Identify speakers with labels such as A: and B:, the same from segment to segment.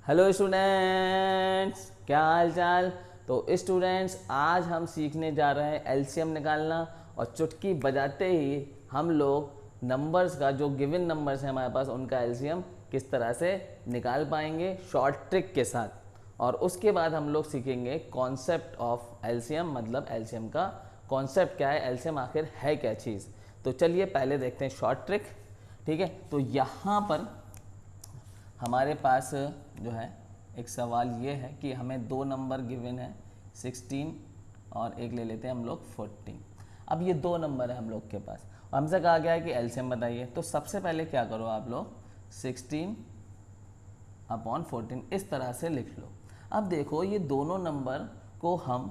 A: Hello students, क्या हाल चाल। तो स्टूडेंट्स, आज हम सीखने जा रहे हैं एलसीएम निकालना। और चुटकी बजाते ही हम लोग नंबर्स का, जो गिवन नंबर्स हैं हमारे पास, उनका एलसीएम किस तरह से निकाल पाएंगे शॉर्ट ट्रिक के साथ। और उसके बाद हम लोग सीखेंगे कॉन्सेप्ट ऑफ एलसीएम, मतलब एलसीएम का कॉन्सेप्ट क्या है, एलसीएम आखिर है क्या चीज़। तो चलिए पहले देखते हैं शॉर्ट ट्रिक। ठीक है, तो यहाँ पर हमारे पास जो है एक सवाल ये है कि हमें दो नंबर गिवन है 16 और एक ले लेते हैं हम लोग 14। अब ये दो नंबर है हम लोग के पास और हमसे कहा गया है कि एलसीएम बताइए। तो सबसे पहले क्या करो आप लोग, 16 अपॉन 14 इस तरह से लिख लो। अब देखो ये दोनों नंबर को हम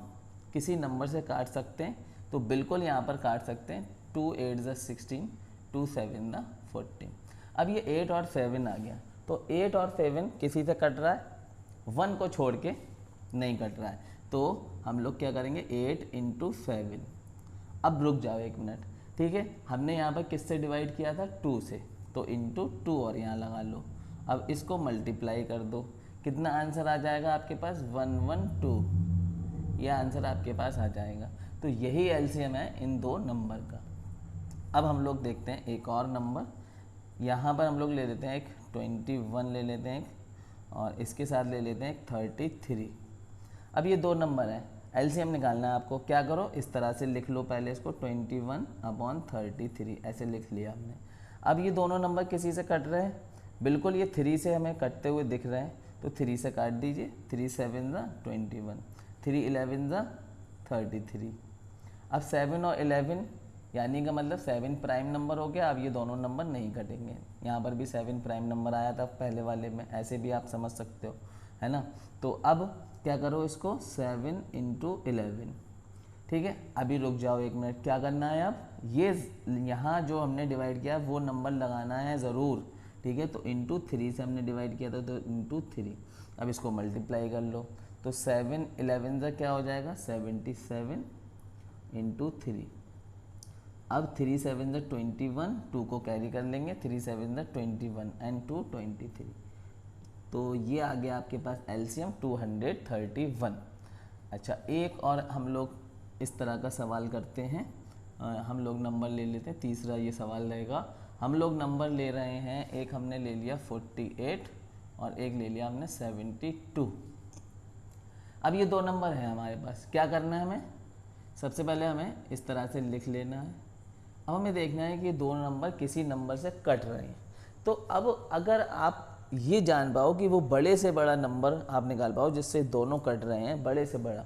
A: किसी नंबर से काट सकते हैं, तो बिल्कुल यहाँ पर काट सकते हैं। 2 8 ज़ा 16, 2 7 ज़ा 14। अब ये 8 और 7 आ गया, तो 8 और 7 किसी से कट रहा है, 1 को छोड़ के नहीं कट रहा है। तो हम लोग क्या करेंगे, 8 इंटू 7। अब रुक जाओ एक मिनट, ठीक है। हमने यहाँ पर किससे डिवाइड किया था, 2 से, तो इंटू 2 और यहाँ लगा लो। अब इसको मल्टीप्लाई कर दो, कितना आंसर आ जाएगा आपके पास, 112। यह आंसर आपके पास आ जाएगा। तो यही एलसीएम है इन दो नंबर का। अब हम लोग देखते हैं एक और नंबर। यहाँ पर हम लोग ले लेते हैं एक 21 ले लेते हैं और इसके साथ ले लेते हैं एक 33। अब ये दो नंबर हैं, एलसीएम निकालना है आपको। क्या करो, इस तरह से लिख लो पहले इसको, 21 अपॉन 33 ऐसे लिख लिया हमने। अब ये दोनों नंबर किसी से कट रहे हैं, बिल्कुल ये 3 से हमें कटते हुए दिख रहे हैं, तो 3 से काट दीजिए। 3 7 ज़ा 21, 3 11 ज़ा 33। अब 7 और 11 यानी का मतलब 7 प्राइम नंबर हो गया। अब ये दोनों नंबर नहीं कटेंगे। यहाँ पर भी 7 प्राइम नंबर आया था पहले वाले में, ऐसे भी आप समझ सकते हो, है ना। तो अब क्या करो इसको, 7 इंटू 11। ठीक है, अभी रुक जाओ एक मिनट, क्या करना है अब, ये यहाँ जो हमने डिवाइड किया वो नंबर लगाना है ज़रूर। ठीक है, तो इंटू 3 से हमने डिवाइड किया था, तो इंटू 3। अब इसको मल्टीप्लाई कर लो, तो 7 11 से क्या हो जाएगा, 77 इंटू 3। अब 3 7 ज़ा 21, 2 को कैरी कर लेंगे, 3 7 ज़ा 21 एंड 2 23। तो ये आ गया आपके पास एलसीएम 231। अच्छा, एक और हम लोग इस तरह का सवाल करते हैं। हम लोग नंबर ले लेते हैं, तीसरा ये सवाल रहेगा। हम लोग नंबर ले रहे हैं, एक हमने ले लिया 48 और एक ले लिया हमने 72। अब ये दो नंबर हैं हमारे पास, क्या करना है हमें, सबसे पहले हमें इस तरह से लिख लेना है। अब हमें देखना है कि दो नंबर किसी नंबर से कट रहे हैं। तो अब अगर आप ये जान पाओ कि वो बड़े से बड़ा नंबर आप निकाल पाओ जिससे दोनों कट रहे हैं, बड़े से बड़ा,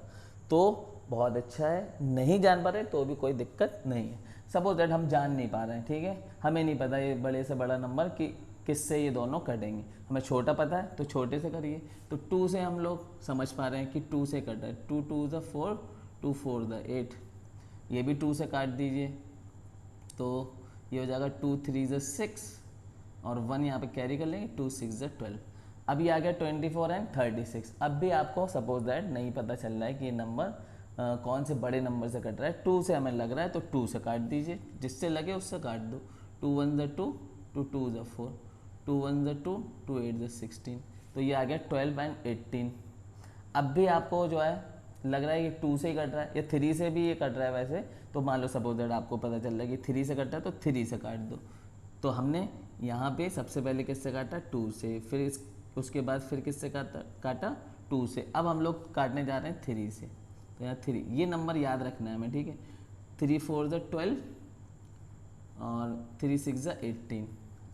A: तो बहुत अच्छा है। नहीं जान पा रहे तो भी कोई दिक्कत नहीं है। सपोज दैट हम जान नहीं पा रहे हैं, ठीक है, हमें नहीं पता ये बड़े से बड़ा नंबर कि किससे ये दोनों कटेंगे। हमें छोटा पता है तो छोटे से करिए। तो 2 से हम लोग समझ पा रहे हैं कि 2 से कट रहा है। 2 2 ज़ा 4, 2 4 ज़ा 8, ये भी 2 से काट दीजिए, तो ये हो जाएगा 2 3 ज़ा 6 और 1 यहाँ पे कैरी कर लेंगे, 2 6 ज़ा 12। अब ये आ गया 24 एंड 36। अब भी आपको सपोज दैट नहीं पता चल रहा है कि ये नंबर कौन से बड़े नंबर से कट रहा है। 2 से हमें लग रहा है तो 2 से काट दीजिए, जिससे लगे उससे काट दो। 2 1 ज़ा 2, 2 2 ज़ा 4, 2 1 ज़ा 2, 2 8 ज़ा 16। तो ये आ गया 12 एंड 18। अब भी आपको जो है लग रहा है कि 2 से ही कट रहा है या 3 से भी ये कट रहा है वैसे, तो मान लो सपोज दैट आपको पता चल रहा है कि 3 से कट रहा है तो 3 से काट दो। तो हमने यहाँ पे सबसे पहले किससे काटा, 2 से, फिर उसके बाद फिर किससे काटा 2 से। अब हम लोग काटने जा रहे हैं 3 से, तो यहाँ 3, ये नंबर याद रखना है हमें, ठीक है। 3 4 ज़ा 12 और 3 6 ज़ा 18।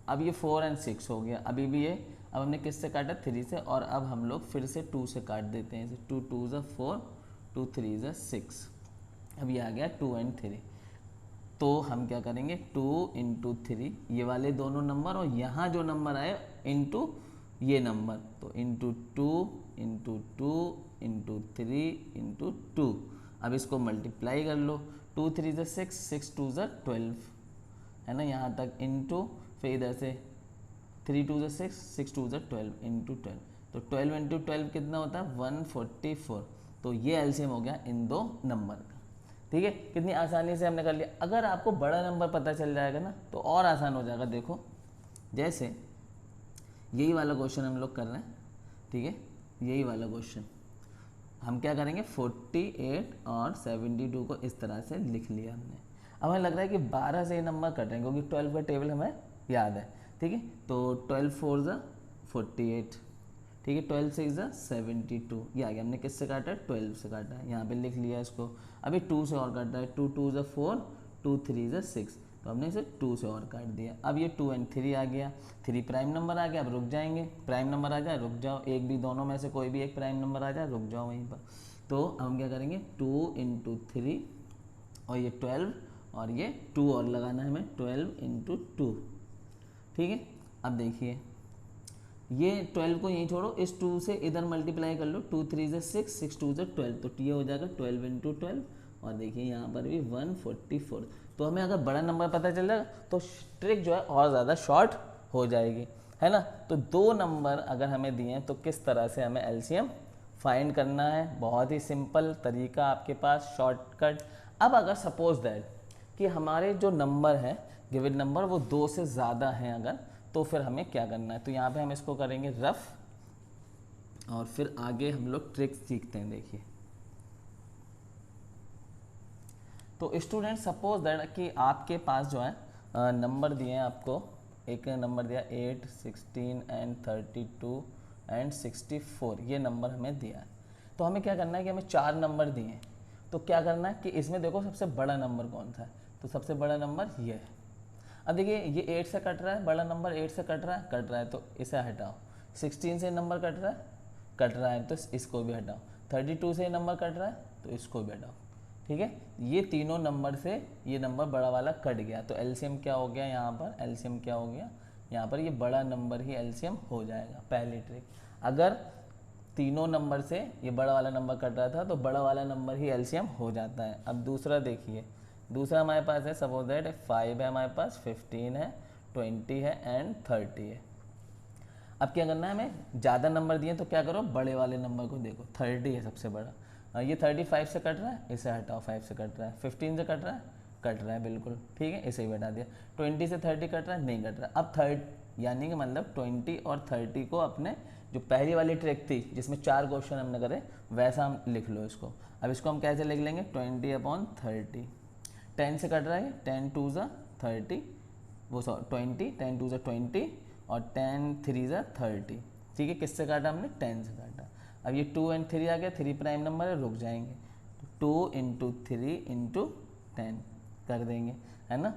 A: अब ये 4 एंड 6 हो गया। अभी भी ये, अब हमने किससे काटा, 3 से, और अब हम लोग फिर से 2 से काट देते हैं। 2 2 ज़ा 4, 2 3 ज़ा 6। अब ये आ गया 2 एंड 3। तो हम क्या करेंगे, 2 इंटू 3 ये वाले दोनों नंबर, और यहाँ जो नंबर आए इंटू ये नंबर, तो इंटू 2 इंटू 2 इंटू 3 इंटू 2। अब इसको मल्टीप्लाई कर लो, 2 3 ज़ा 6, 6 2 ज़ा 12, है ना, यहाँ तक इंटू, फिर इधर से 3 2 ज़ा 6, 6 2 ज़ा 12 इंटू 12। तो 12 इंटू 12 कितना होता है, 144। तो ये एलसीएम हो गया इन दो नंबर का। ठीक है, कितनी आसानी से हमने कर लिया। अगर आपको बड़ा नंबर पता चल जाएगा ना तो और आसान हो जाएगा। देखो, जैसे यही वाला क्वेश्चन हम लोग कर रहे हैं, ठीक है, यही वाला क्वेश्चन हम क्या करेंगे 48 और 72 को इस तरह से लिख लिया हमने। अब हमें लग रहा है कि 12 से ये नंबर कट रहे हैं क्योंकि 12 का टेबल हमें याद है, ठीक है। तो 12 4 ज़ा 48, ठीक है, 12 6 ज़ा 72, ये आ गया। हमने किससे काटा है 12 से काटा है, यहाँ पे लिख लिया इसको। अभी 2 से और काटा है, 2 2 ज़ा 4, 2 3 ज़ा 6, तो हमने इसे 2 से और काट दिया। अब ये 2 and 3 आ गया, 3 प्राइम नंबर आ गया। अब रुक जाएंगे, प्राइम नंबर आ जाए रुक जाओ, एक भी दोनों में से कोई भी एक प्राइम नंबर आ जाए रुक जाओ वहीं पर। तो हम क्या करेंगे 2 × 3 और ये 12 और ये 2 और लगाना है हमें 12 × 2, ठीक है। अब देखिए ये 12 को यहीं छोड़ो, इस 2 से इधर मल्टीप्लाई कर लो, 2 3 ज़ा 6, 6 2 ज़ा 12, तो ये हो जाएगा 12 × 12। और देखिए यहाँ पर भी 144। तो हमें अगर बड़ा नंबर पता चल जाएगा तो ट्रिक जो है और ज़्यादा शॉर्ट हो जाएगी, है ना। तो 2 नंबर अगर हमें दिए हैं तो किस तरह से हमें एलसीएम फाइंड करना है, बहुत ही सिंपल तरीका आपके पास, शॉर्टकट। अब अगर सपोज दैट कि हमारे जो नंबर है गिवन नंबर वो 2 से ज़्यादा हैं अगर, तो फिर हमें क्या करना है। तो यहाँ पे हम इसको करेंगे रफ और फिर आगे हम लोग ट्रिक सीखते हैं। देखिए तो स्टूडेंट सपोज दैट कि आपके पास जो है नंबर दिए हैं आपको, एक नंबर दिया 8 16 एंड 32 एंड 64, ये नंबर हमें दिया है। तो हमें क्या करना है कि हमें 4 नंबर दिए हैं, तो क्या करना है कि इसमें देखो सबसे बड़ा नंबर कौन सा है, तो सबसे बड़ा नंबर ये है। अब देखिए ये 8 से कट रहा है, बड़ा नंबर 8 से कट रहा है तो इसे हटाओ। 16 से नंबर कट रहा है तो इसको भी हटाओ। 32 से नंबर कट रहा है तो इसको भी हटाओ, ठीक है। ये तीनों नंबर से ये नंबर बड़ा वाला कट गया, तो एलसीएम क्या हो गया यहाँ पर, एलसीएम क्या हो गया यहाँ पर, ये बड़ा नंबर ही एलसीएम हो जाएगा। पहली ट्रिक, अगर तीनों नंबर से ये बड़ा वाला नंबर कट रहा था तो बड़ा वाला नंबर ही एलसीएम हो जाता है। अब दूसरा देखिए, दूसरा हमारे पास है सपोज दैट 5 है हमारे पास, 15 है, 20 है एंड 30 है। अब क्या करना है, हमें ज़्यादा नंबर दिए तो क्या करो बड़े वाले नंबर को देखो, 30 है सबसे बड़ा। ये 35 से कट रहा है, इसे हटाओ, 5 से कट रहा है। 15 से कट रहा है बिल्कुल, ठीक है, इसे भी हटा दिया। 20 से 30 कट रहा है, नहीं कट रहा। अब 30 यानी कि मतलब 20 और 30 को अपने जो पहली वाली ट्रिक थी जिसमें 4 क्वेश्चन हमने करे वैसा हम लिख लो इसको। अब इसको हम कैसे लिख लेंगे 20/30। 10 से कट रहा है, 10 2 ज़ा 30, वो 20, 10 2 ज़ा 20 और 10 3 ज़ा 30, ठीक है। किससे काटा हमने 10 से काटा। अब ये 2 and 3 आ गया, 3 प्राइम नंबर है, रुक जाएंगे, 2 × 3 × 10 कर देंगे, है ना।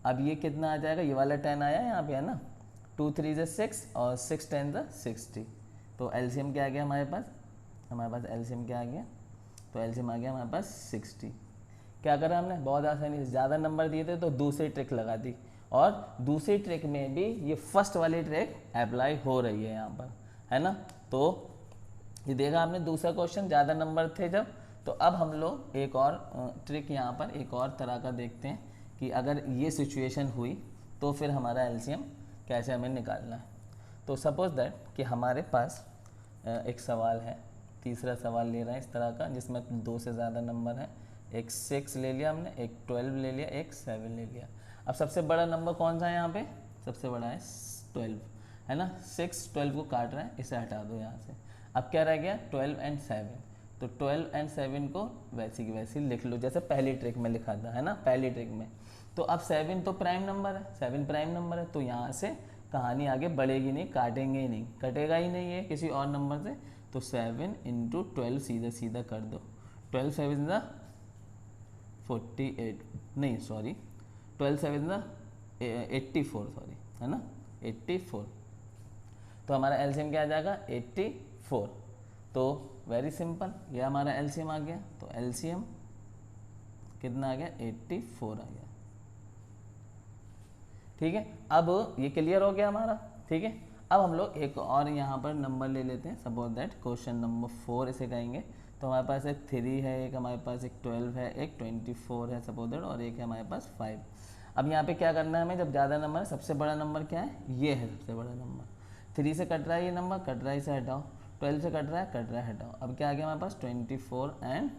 A: अब ये कितना आ जाएगा, ये वाला 10 आया यहाँ पे, है ना। 2 3 ज़ा 6 और 6 10 ज़ा 60, तो एलसीएम क्या आ गया हमारे पास एलसीएम क्या आ गया, तो एलसीएम आ गया हमारे पास 60। क्या करा हमने, बहुत आसानी से, ज़्यादा नंबर दिए थे तो दूसरी ट्रिक लगा दी, और दूसरी ट्रिक में भी ये फर्स्ट वाली ट्रिक अप्लाई हो रही है यहाँ पर, है ना। तो ये देखा आपने दूसरा क्वेश्चन, ज़्यादा नंबर थे जब। तो अब हम लोग एक और ट्रिक यहाँ पर एक और तरह का देखते हैं कि अगर ये सिचुएशन हुई तो फिर हमारा एलसीएम कैसे हमें निकालना है। तो सपोज दैट कि हमारे पास एक सवाल है, तीसरा सवाल ले रहा है इस तरह का जिसमें 2 से ज़्यादा नंबर है। एक 6 ले लिया हमने, एक 12 ले लिया, एक 7 ले लिया। अब सबसे बड़ा नंबर कौन सा है यहाँ पे, सबसे बड़ा है 12, है ना। 6 12 को काट रहा है, इसे हटा दो यहाँ से। अब क्या रह गया 12 and 7, तो 12 and 7 को वैसी की वैसी लिख लो जैसे पहली ट्रिक में लिखा था, है ना, पहली ट्रिक में। तो अब 7 तो प्राइम नंबर है, 7 प्राइम नंबर है, तो यहाँ से कहानी आगे बढ़ेगी नहीं, काटेंगे ही नहीं, कटेगा ही नहीं है किसी और नंबर से। तो 7 × 12 सीधा सीधा कर दो, 12 7 ज़ा 48, नहीं सॉरी 12 7 ज़ा 84, सॉरी, है ना 84। तो हमारा एलसीएम क्या आ जाएगा 84। तो वेरी सिंपल, ये हमारा एलसीएम आ गया। तो एलसीएम कितना आ गया 84 आ गया, ठीक है। अब ये क्लियर हो गया हमारा, ठीक है। अब हम लोग एक और यहाँ पर नंबर ले लेते हैं, सपोज दैट क्वेश्चन नंबर 4 इसे कहेंगे। तो हमारे पास एक 3 है, एक हमारे पास एक 12 है, एक 24 है सपोज दैट, और एक है हमारे पास 5। अब यहाँ पे क्या करना है हमें, जब ज़्यादा नंबर है, सबसे बड़ा नंबर क्या है, ये है सबसे बड़ा नंबर। 3 से कट रहा है ये नंबर, कट रहा है, इसे हटाओ। 12 से कट रहा है, हटाओ। अब क्या आ गया हमारे पास 24 and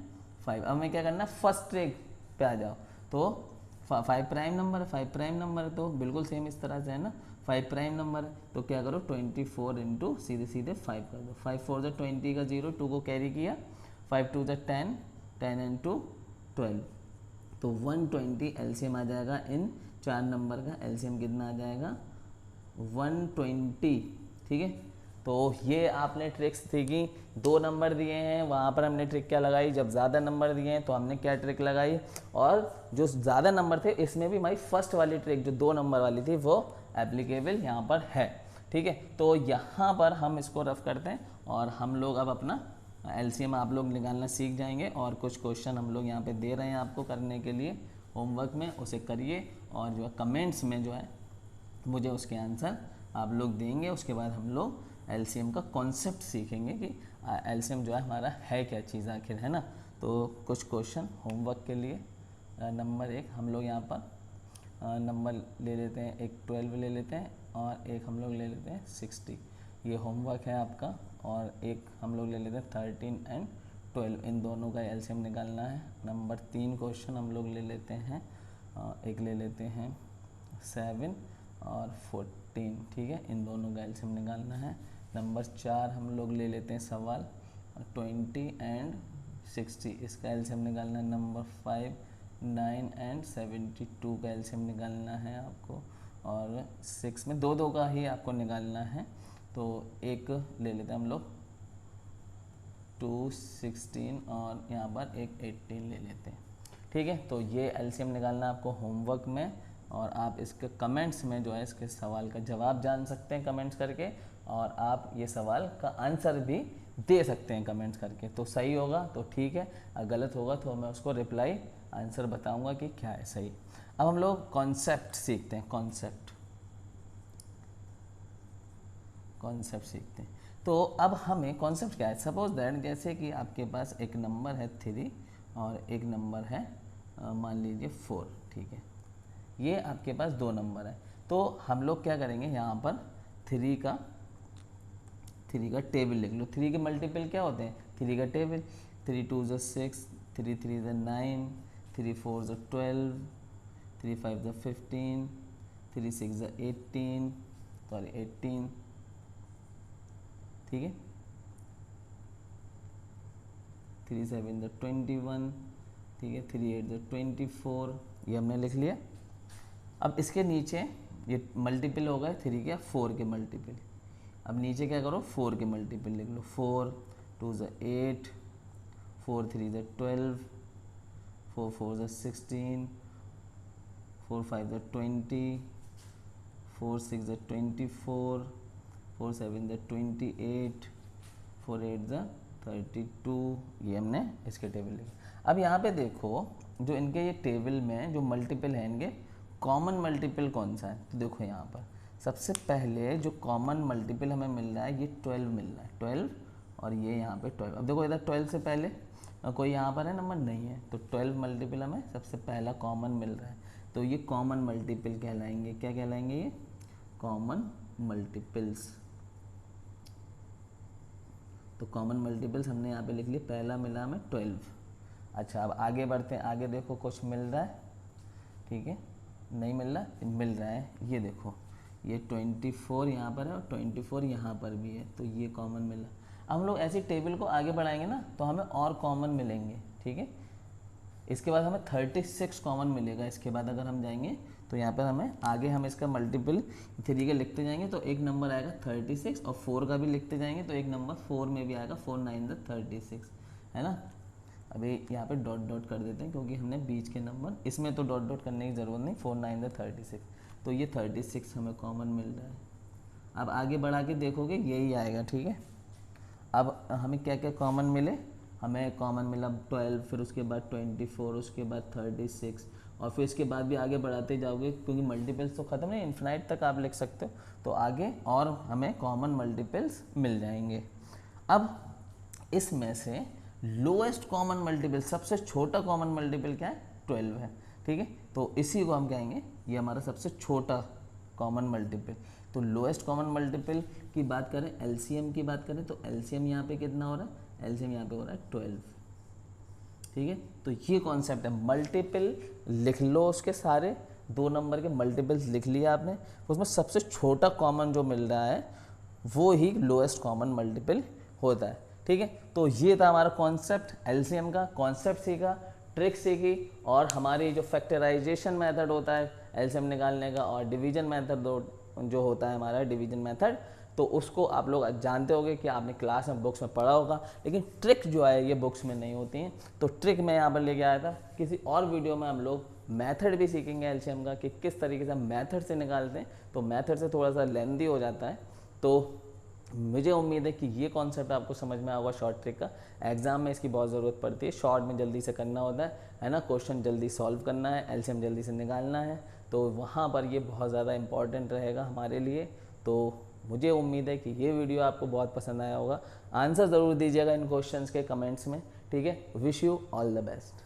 A: 5। अब हमें क्या करना है, फर्स्ट ट्रिक पे आ जाओ। तो 5 प्राइम नंबर है, 5 प्राइम नंबर है, तो बिल्कुल सेम इस तरह से है ना। 5 प्राइम नंबर है, तो क्या करो 24 इंटू सीधे सीधे 5 कर दो। 5 4 ज़ा 20 का 0, 2 को कैरी किया, 5 2 ज़ा 10, 10 इंटू 12, तो 120 एलसीएम आ जाएगा। इन 4 नंबर का एलसीएम कितना आ जाएगा 120, ठीक है। तो ये आपने ट्रिक्स सीखी। 2 नंबर दिए हैं, वहाँ पर हमने ट्रिक क्या लगाई, जब ज़्यादा नंबर दिए हैं तो हमने क्या ट्रिक लगाई, और जो ज़्यादा नंबर थे इसमें भी हमारी फर्स्ट वाली ट्रिक जो 2 नंबर वाली थी वो एप्लीकेबल यहाँ पर है, ठीक है। तो यहाँ पर हम इसको रफ करते हैं और हम लोग अब अपना एलसीएम आप लोग निकालना सीख जाएंगे, और कुछ क्वेश्चन हम लोग यहाँ पे दे रहे हैं आपको करने के लिए होमवर्क में, उसे करिए, और जो है कमेंट्स में जो है मुझे उसके आंसर आप लोग देंगे। उसके बाद हम लोग एलसीएम का कॉन्सेप्ट सीखेंगे कि एलसीएम जो है हमारा है क्या चीज़ आखिर, है ना। तो कुछ क्वेश्चन होमवर्क के लिए, नंबर 1 हम लोग यहाँ पर नंबर ले लेते हैं, एक 12 ले लेते हैं और एक हम लोग ले लेते हैं 60, ये होमवर्क है आपका। और एक हम लोग ले लेते हैं 13 एंड 12, इन दोनों का एलसीएम निकालना है। नंबर 3 क्वेश्चन हम लोग ले लेते हैं, एक ले लेते हैं 7 और 14, ठीक है, इन दोनों का एलसीएम निकालना है। नंबर 4 हम लोग ले लेते हैं सवाल 20 एंड 60, इसका एलसीएम निकालना है। नंबर 5 9 एंड 72 का एलसीएम निकालना है आपको, और 6 में 2 का ही आपको निकालना है। तो एक ले लेते हैं हम लोग 2 16 और यहाँ पर एक 18 ले लेते हैं, ठीक है। तो ये एलसीएम निकालना आपको होमवर्क में, और आप इसके कमेंट्स में जो है इसके सवाल का जवाब जान सकते हैं कमेंट्स करके, और आप ये सवाल का आंसर भी दे सकते हैं कमेंट्स करके। तो सही होगा तो ठीक है, अगर गलत होगा तो मैं उसको रिप्लाई आंसर बताऊंगा कि क्या है सही। अब हम लोग कॉन्सेप्ट सीखते हैं, कॉन्सेप्ट सीखते हैं। तो अब हमें कॉन्सेप्ट क्या है, सपोज दैट जैसे कि आपके पास एक नंबर है 3 और एक नंबर है मान लीजिए 4, ठीक है। ये आपके पास 2 नंबर है, तो हम लोग क्या करेंगे, यहाँ पर 3 का टेबल लिख लो। 3 के मल्टीपल क्या होते हैं, 3 का टेबल, 3 2 ज़ा 6, 3 3 ज़ा 9, 3 4 ज़ा 12, 3 5 ज़ा 15, 3 6 ज़ा 18, ठीक है, 3 7 ज़ा 21, ठीक है, 3 8 ज़ा 24, ये हमने लिख लिया। अब इसके नीचे ये मल्टीपल हो गए 3 के 4 के मल्टीपल, अब नीचे क्या करो 4 के मल्टीपल लिख लो। 4 2 ज़ा 8, 4 3 ज़ा 12, 4 4 ज़ा 16, 4 5 ज़ा 20, 4 6 ज़ा 24, 4 7 ज़ा 28, 4 8 ज़ा 32, ये हमने इसके टेबल लिखे। अब यहाँ पे देखो जो इनके ये टेबल में जो मल्टीपल है इनके कॉमन मल्टीपल कौन सा है, तो देखो यहाँ पर सबसे पहले जो कॉमन मल्टीपल हमें मिल रहा है ये 12 मिल रहा है, 12, और ये यहाँ पे 12। अब देखो इधर 12 से पहले कोई यहाँ पर है नंबर नहीं है, तो 12 मल्टीपल हमें सबसे पहला कॉमन मिल रहा है, तो ये कॉमन मल्टीपल कहलाएंगे। क्या कहलाएंगे ये, कॉमन मल्टीपल्स। तो कॉमन मल्टीपल्स हमने यहाँ पे लिख लिया, पहला मिला हमें 12। अच्छा अब आगे बढ़ते हैं, आगे देखो कुछ मिल रहा है, ठीक है, नहीं मिल रहा, मिल रहा है, ये देखो ये 24 यहाँ पर है और 24 यहाँ पर भी है, तो ये कॉमन मिला। अब हम लोग ऐसी टेबल को आगे बढ़ाएंगे ना तो हमें और कॉमन मिलेंगे, ठीक है। इसके बाद हमें 36 कॉमन मिलेगा। इसके बाद अगर हम जाएंगे तो यहाँ पर हमें आगे हम इसका मल्टीपल 3 के लिखते जाएंगे तो एक नंबर आएगा 36, और 4 का भी लिखते जाएंगे तो एक नंबर 4 में भी आएगा, 4 9 ज़ा 36, है ना। अभी यहाँ पे डॉट डॉट कर देते हैं क्योंकि हमने बीच के नंबर, इसमें तो डॉट डॉट करने की ज़रूरत नहीं, 4 9 ज़ा 36, तो ये 36 हमें कॉमन मिल रहा है। अब आगे बढ़ा के देखोगे यही आएगा, ठीक है। अब हमें क्या क्या कॉमन मिले, हमें कॉमन मिला 12, फिर उसके बाद 24, उसके बाद 36, और फिर इसके बाद भी आगे बढ़ाते जाओगे क्योंकि मल्टीपल्स तो ख़त्म नहीं, इन्फिनाइट तक आप लिख सकते हो, तो आगे और हमें कॉमन मल्टीपल्स मिल जाएंगे। अब इसमें से लोएस्ट कॉमन मल्टीपल, सबसे छोटा कॉमन मल्टीपल क्या है, 12 है, ठीक है। तो इसी को हम कहेंगे ये हमारा सबसे छोटा कॉमन मल्टीपल। तो लोएस्ट कॉमन मल्टीपल की बात करें, एलसीएम की बात करें, तो एलसीएम यहाँ पे कितना हो रहा है, एलसीएम यहाँ पे हो रहा है 12, ठीक है। तो ये कॉन्सेप्ट है, मल्टीपल लिख लो उसके सारे, 2 नंबर के मल्टीपल्स लिख लिया आपने, उसमें सबसे छोटा कॉमन जो मिल रहा है वो ही लोएस्ट कॉमन मल्टीपल होता है। ठीक है, तो ये था हमारा कॉन्सेप्ट, एलसीएम का कॉन्सेप्ट सीखा, ट्रिक सीखी, और हमारी जो फैक्टराइजेशन मेथड होता है एलसीएम निकालने का और डिवीजन मेथड जो होता है हमारा डिवीजन मेथड, तो उसको आप लोग जानते होंगे कि आपने क्लास में बुक्स में पढ़ा होगा, लेकिन ट्रिक जो है ये बुक्स में नहीं होती हैं। तो ट्रिक मैं यहाँ पर लेके आया था। किसी और वीडियो में हम लोग मेथड भी सीखेंगे एलसीएम का कि किस तरीके से हम मेथड से निकालते हैं, तो मेथड से थोड़ा सा लेंदी हो जाता है। तो मुझे उम्मीद है कि ये कॉन्सेप्ट आपको समझ में आएगा शॉर्ट ट्रिक का। एग्जाम में इसकी बहुत ज़रूरत पड़ती है, शॉर्ट में जल्दी से करना होता है ना, क्वेश्चन जल्दी सॉल्व करना है, एलसीएम जल्दी से निकालना है, तो वहाँ पर ये बहुत ज़्यादा इंपॉर्टेंट रहेगा हमारे लिए। तो मुझे उम्मीद है कि ये वीडियो आपको बहुत पसंद आया होगा। आंसर ज़रूर दीजिएगा इन क्वेश्चंस के कमेंट्स में। ठीक है, wish you all the best.